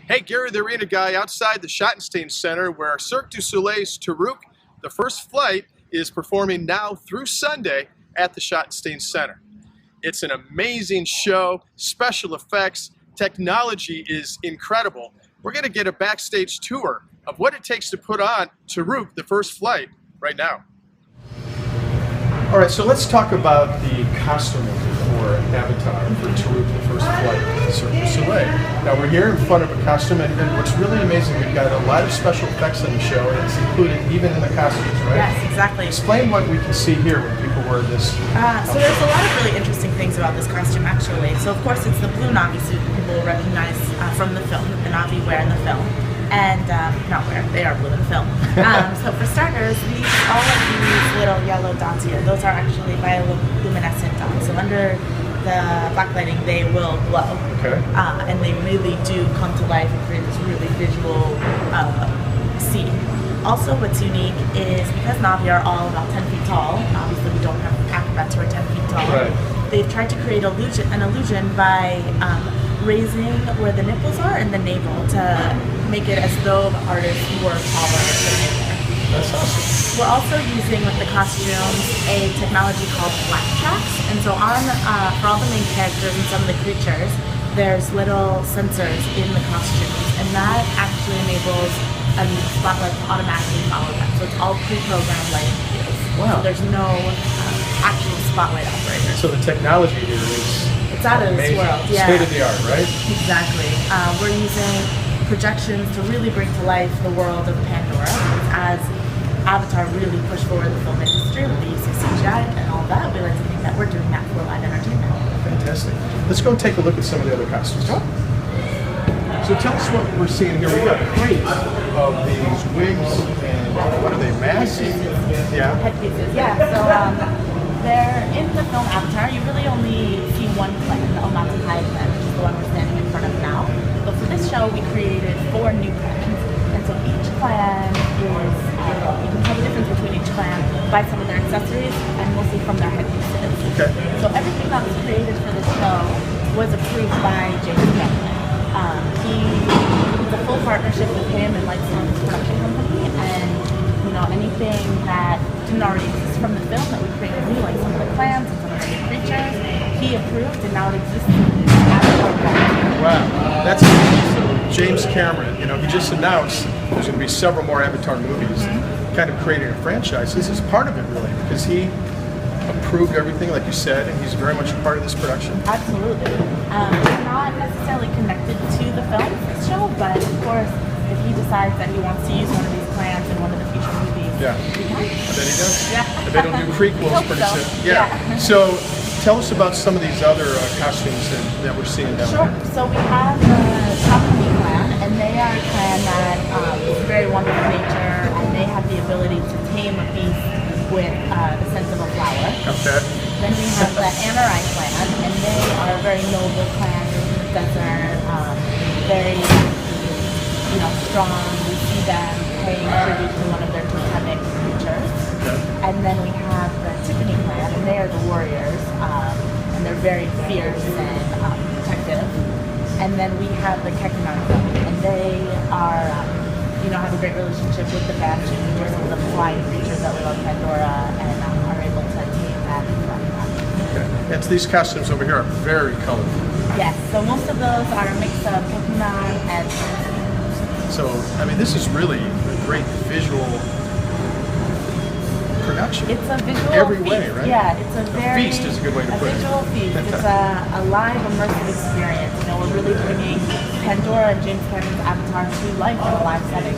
Hey, Gary the Arena Guy outside the Schottenstein Center where Cirque du Soleil's Toruk, the first flight, is performing now through Sunday at the Schottenstein Center. It's an amazing show, special effects, technology is incredible. We're going to get a backstage tour of what it takes to put on Toruk, the first flight, right now. All right, so let's talk about the costuming for Avatar for Toruk, the first flight at Cirque du Soleil. Now we're here in front of a costume, and what's really amazing, we've got a lot of special effects in the show, and it's included even in the costumes, right? Yes, exactly. Explain what we can see here when people wear this. So there's a lot of really interesting things about this costume, actually. So of course it's the blue Na'vi suit that people will recognize from the film, that the Na'vi wear in the film. And not wear, they are blue in the film. So for starters, all of these little yellow dots here, those are actually bioluminescent dots. So under the backlighting, they will glow. Okay. And they really do come to life and create this really visual scene. Also, what's unique is because Na'vi are all about 10 feet tall, obviously we don't have acrobats who are 10 feet tall, right. They've tried to create an illusion by raising where the nipples are and the navel to make it as though the artists were taller than they were. That's awesome. We're also using with the costumes a technology called Flashbacks, and so on for all the main characters and some of the creatures, there's little sensors in the costumes, and that actually enables a spotlight to automatically follow them. So it's all pre-programmed lighting cues. Wow. So there's no actual spotlight operator. So the technology here is it's out of this world. Yeah. State of the art, right? Exactly. We're using projections to really bring to life the world of Pandora. As Avatar really pushed forward the film industry with the use of CGI and all that, we like to think that we're doing that for live entertainment. Fantastic. Let's go take a look at some of the other costumes. Sure. So tell us what we're seeing here. We've got crates of these wigs and what are they, masks? Yeah. Headpieces, yeah. So they're in the film Avatar. You really only see one clan, the Omatai clan, which is the one we're standing in front of now. But for this show, we created 4 new clans. And so each clan is, you can tell the difference between each clan by some of their accessories and mostly from their headpieces. Okay. So everything that was created for the show was approved by James Cameron. It's a full partnership with him and like some production company, and you know, anything that didn't already exist from the film that we created new, like some of the clans and some of the new creatures, he approved, and now it exists as a part of that. Wow, that's amazing. So James Cameron, you know, he just announced there's going to be several more Avatar movies, kind of creating a franchise. This is part of it, really, because he approved everything, like you said, and he's very much a part of this production. Absolutely. We're not necessarily connected to the film show, but of course, if he decides that he wants to use one of these clans in one of the future movies, yeah, he can. I bet he does. Yeah. I bet he'll do prequels pretty so. soon. Yeah. So tell us about some of these other costumes that we're seeing down Sure. there. So we have the Tapani clan, and they are a clan that is very one with nature, and they have the ability to tame a beast with the sense of a flower. Okay. Then we have the Anarai clan, and they are a very noble clan in the desert, very, strong. We see them paying tribute to one of their totemic creatures. Okay. And then we have the Tiffany clan, and they are the warriors, and they're very fierce and protective. And then we have the Kekiman clan, and they are, have a great relationship with the Banshee, who are some of the flying creatures that live on Pandora, and are able to tame that and run that. Okay. And these costumes over here are very colorful. Yes, so most of those are a mix of Kekiman and So, I mean, this is really a great visual production. It's a visual every feast. way, right? Yeah, it's a very feast is a good way to put it. visual feast. It's a live immersive experience. We're really bringing Pandora and James Cameron's Avatar to life in a live setting.